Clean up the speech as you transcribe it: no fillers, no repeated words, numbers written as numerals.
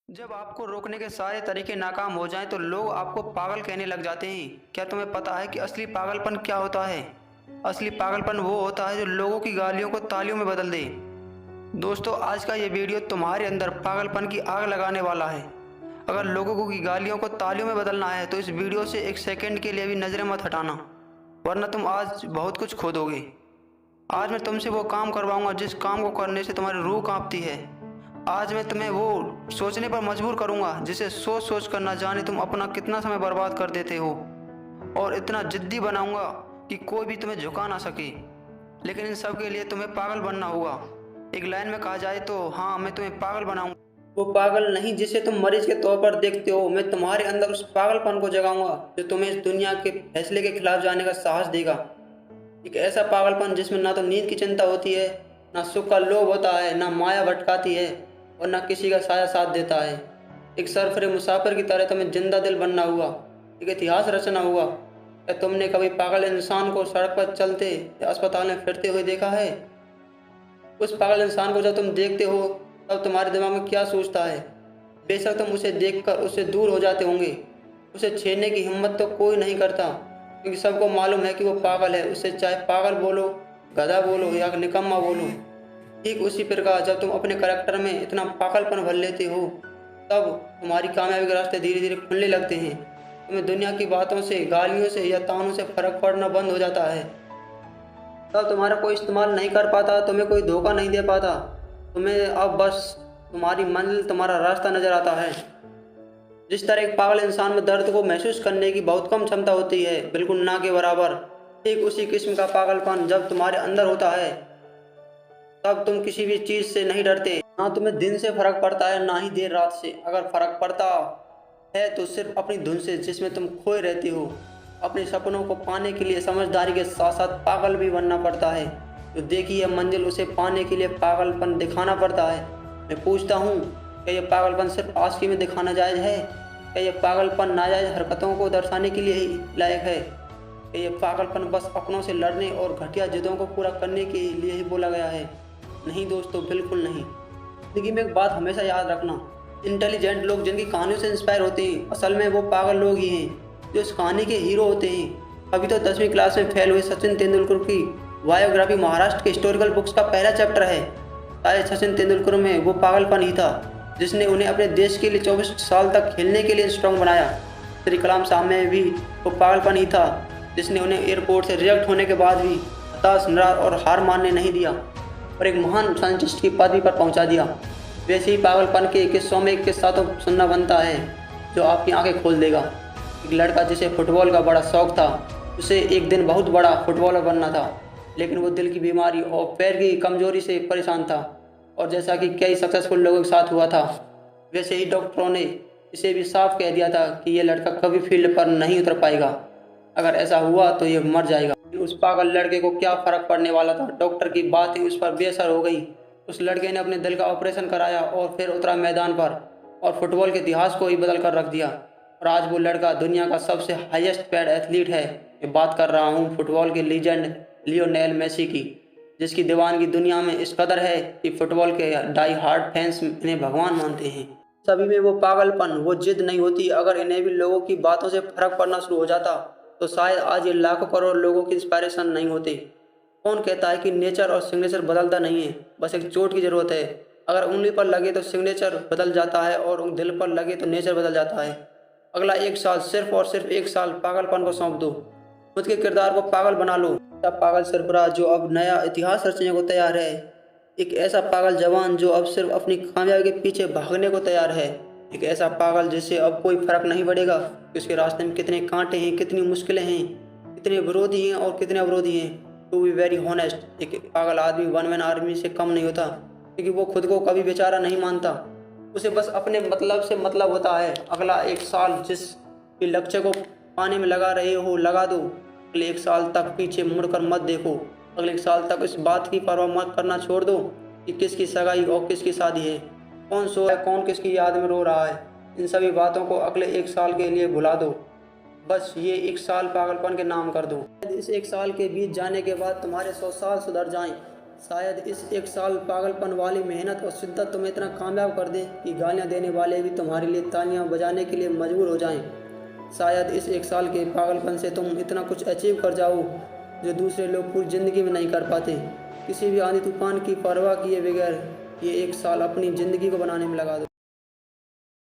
जब आपको रोकने के सारे तरीके नाकाम हो जाएं तो लोग आपको पागल कहने लग जाते हैं। क्या तुम्हें पता है कि असली पागलपन क्या होता है? असली पागलपन वो होता है जो लोगों की गालियों को तालियों में बदल दे। दोस्तों, आज का ये वीडियो तुम्हारे अंदर पागलपन की आग लगाने वाला है। अगर लोगों की गालियों को तालियों में बदलना है तो इस वीडियो से एक सेकंड के लिए भी नजरें मत हटाना, वरना तुम आज बहुत कुछ खो दोगे। आज मैं तुमसे वो काम करवाऊंगा जिस काम को करने से तुम्हारी रूह कांपती है। आज मैं तुम्हें वो सोचने पर मजबूर करूंगा जिसे सोच सोच कर ना जाने तुम अपना कितना समय बर्बाद कर देते हो, और इतना जिद्दी बनाऊंगा कि कोई भी तुम्हें झुका ना सके। लेकिन इन सब के लिए तुम्हें पागल बनना होगा। एक लाइन में कहा जाए तो हाँ, मैं तुम्हें पागल बनाऊंगा। वो पागल नहीं जिसे तुम मरीज के तौर पर देखते हो, मैं तुम्हारे अंदर उस पागलपन को जगाऊंगा जो तुम्हें इस दुनिया के फैसले के खिलाफ जाने का साहस देगा। एक ऐसा पागलपन जिसमें ना तो नींद की चिंता होती है, ना सुख का लोभ होता है, ना माया भटकाती है, और ना किसी का साया साथ देता है। एक सरफरे मुसाफिर की तरह तुम्हें जिंदा दिल बनना होगा, एक इतिहास रचना होगा। क्या तुमने कभी पागल इंसान को सड़क पर चलते या अस्पताल में फिरते हुए देखा है? उस पागल इंसान को जब तुम देखते हो तब तुम्हारे दिमाग में क्या सोचता है? बेशक तुम उसे देखकर उससे दूर हो जाते होंगे, उसे छेड़ने की हिम्मत तो कोई नहीं करता, क्योंकि सबको मालूम है कि वो पागल है। उसे चाहे पागल बोलो, गधा बोलो या निकम्मा बोलो। ठीक उसी प्रकार जब तुम अपने करैक्टर में इतना पागलपन भर लेते हो तब तुम्हारी कामयाबी के रास्ते धीरे धीरे खुलने लगते हैं। तुम्हें दुनिया की बातों से, गालियों से या तानों से फर्क पड़ना बंद हो जाता है। तब तुम्हारा कोई इस्तेमाल नहीं कर पाता, तुम्हें कोई धोखा नहीं दे पाता। तुम्हें अब बस तुम्हारी मंजिल, तुम्हारा रास्ता नजर आता है। जिस तरह एक पागल इंसान में दर्द को महसूस करने की बहुत कम क्षमता होती है, बिल्कुल ना के बराबर, ठीक उसी किस्म का पागलपन जब तुम्हारे अंदर होता है तब तुम किसी भी चीज से नहीं डरते। ना तुम्हें दिन से फर्क पड़ता है, ना ही देर रात से। अगर फर्क पड़ता है तो सिर्फ अपनी धुन से जिसमें तुम खोए रहते हो। अपने सपनों को पाने के लिए समझदारी के साथ साथ पागल भी बनना पड़ता है। जो देखी है मंजिल, उसे पाने के लिए पागलपन दिखाना पड़ता है। मैं पूछता हूँ, क्या यह पागलपन सिर्फ आशिकी में दिखाना जायज़ है? क्या यह पागलपन नाजायज़ हरकतों को दर्शाने के लिए ही लायक है? क्या यह पागलपन बस अपनों से लड़ने और घटिया जिद्दों को पूरा करने के लिए ही बोला गया है? नहीं दोस्तों, बिल्कुल नहीं। जिंदगी में एक बात हमेशा याद रखना, इंटेलिजेंट लोग जिनकी कहानियों से इंस्पायर होते हैं असल में वो पागल लोग ही हैं जो इस कहानी के हीरो होते हैं। अभी तो 10वीं क्लास में फेल हुए सचिन तेंदुलकर की बायोग्राफी महाराष्ट्र के हिस्टोरिकल बुक्स का पहला चैप्टर है। शायद सचिन तेंदुलकर में वो पागलपन ही था जिसने उन्हें अपने देश के लिए 24 साल तक खेलने के लिए स्ट्रॉन्ग बनाया। श्री कलाम साहब में भी वो पागलपन ही था जिसने उन्हें एयरपोर्ट से रिजेक्ट होने के बाद भी हताश, निराश और हार मानने नहीं दिया और एक महान साइंटिस्ट की पदवी पर पहुंचा दिया। वैसे ही पागलपन के किस्सों में एक किस्सा तो सुनना बनता है जो आपकी आंखें खोल देगा। एक लड़का जिसे फुटबॉल का बड़ा शौक था, उसे एक दिन बहुत बड़ा फुटबॉलर बनना था, लेकिन वो दिल की बीमारी और पैर की कमजोरी से परेशान था। और जैसा कि कई सक्सेसफुल लोगों के साथ हुआ था, वैसे ही डॉक्टरों ने इसे भी साफ कह दिया था कि ये लड़का कभी फील्ड पर नहीं उतर पाएगा। अगर ऐसा हुआ तो ये मर जाएगा। उस पागल लड़के को क्या फर्क पड़ने वाला था? डॉक्टर की बातें उस पर बेअसर हो गई। उस लड़के ने अपने दिल का ऑपरेशन कराया और फिर उतरा मैदान पर और फुटबॉल के इतिहास को ही बदल कर रख दिया। और आज वो लड़का दुनिया का सबसे हाईएस्ट पेड एथलीट है। मैं बात कर रहा हूँ फुटबॉल के लीजेंड लियोनेल मेसी की, जिसकी दीवानगी दुनिया में इस कदर है कि फुटबॉल के डाई हार्ड फैंस इन्हें भगवान मानते हैं। सभी में वो पागलपन, वो जिद नहीं होती। अगर इन्हें भी लोगों की बातों से फर्क पड़ना शुरू हो जाता तो शायद आज ये लाखों करोड़ लोगों की इंस्पायरेशन नहीं होते। कौन कहता है कि नेचर और सिग्नेचर बदलता नहीं है? बस एक चोट की ज़रूरत है। अगर उंगली पर लगे तो सिग्नेचर बदल जाता है और दिल पर लगे तो नेचर बदल जाता है। अगला एक साल सिर्फ और सिर्फ एक साल पागलपन को सौंप दो। खुद के किरदार को पागल बना लो। तब पागल सरबराह जो अब नया इतिहास रचने को तैयार है। एक ऐसा पागल जवान जो अब सिर्फ अपनी कामयाबी के पीछे भागने को तैयार है। एक ऐसा पागल जिससे अब कोई फर्क नहीं पड़ेगा कि उसके रास्ते में कितने कांटे हैं, कितनी मुश्किलें हैं, कितने विरोधी हैं और कितने अवरोधी हैं। टू बी वेरी हॉनेस्ट, एक पागल आदमी वन मैन आर्मी से कम नहीं होता, क्योंकि वो खुद को कभी बेचारा नहीं मानता। उसे बस अपने मतलब से मतलब होता है। अगला एक साल जिस भी लक्ष्य को पाने में लगा रहे हो, लगा दो। अगले एक साल तक पीछे मुड़कर मत देखो। अगले एक साल तक इस बात की परवाह मत करना छोड़ दो कि किसकी सगाई और किसकी शादी है, कौन सो है, कौन किसकी याद में रो रहा है। इन सभी बातों को अगले एक साल के लिए भुला दो। बस ये एक साल पागलपन के नाम कर दो। इस एक साल के बीत जाने के बाद तुम्हारे 100 साल सुधर जाएं, शायद इस एक साल पागलपन वाली मेहनत और शिद्दत तुम्हें इतना कामयाब कर दे कि गालियाँ देने वाले भी तुम्हारे लिए तालियाँ बजाने के लिए मजबूर हो जाएं। शायद इस एक साल के पागलपन से तुम इतना कुछ अचीव कर जाओ जो दूसरे लोग पूरी ज़िंदगी में नहीं कर पाते। किसी भी आंधी तूफान की परवाह किए बगैर ये एक साल अपनी ज़िंदगी को बनाने में लगा दो।